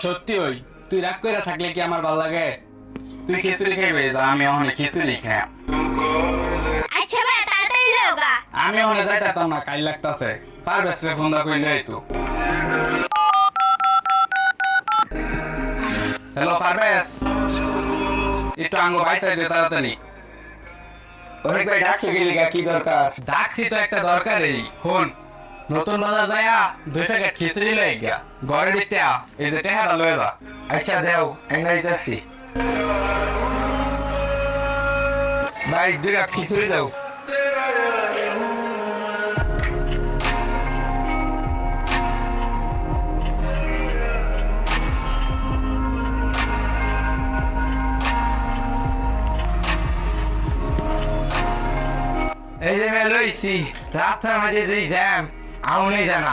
সত্যি ওই তুই রাগ করে থাকলে কি আমার ভাল লাগে? তুই খিচুড়ি খাইবে যা, আমি ওখানে খিচুড়ি খাই। আচ্ছা ভাই তাড়াতাড়ি লোগা। আমি ওখানে যাইতাম না, কাল লাগতাছে। পারবেশ রে ফোন দা কইলে তো। হ্যালো পারবেশ, একটু আঙ্গ বাইতে দে তাড়াতাড়ি। অনেক ভাই ডাকছে গেলি কি দরকার? ডাকছি তো একটা দরকারই। ফোন নতুন বাজার যায়া 2 প্যাকেট খিচুড়ি লই গিয়া ঘরে দিতে আ, এই যে টাকাটা লয়ে যা। আচ্ছা দেও, এঙ্গাই যাচ্ছি। ভাই 2 কাপ খিচুড়ি দাও। এই যে লইছি রাস্তার মাঝে যে জ্যাম, আউনেই জানা।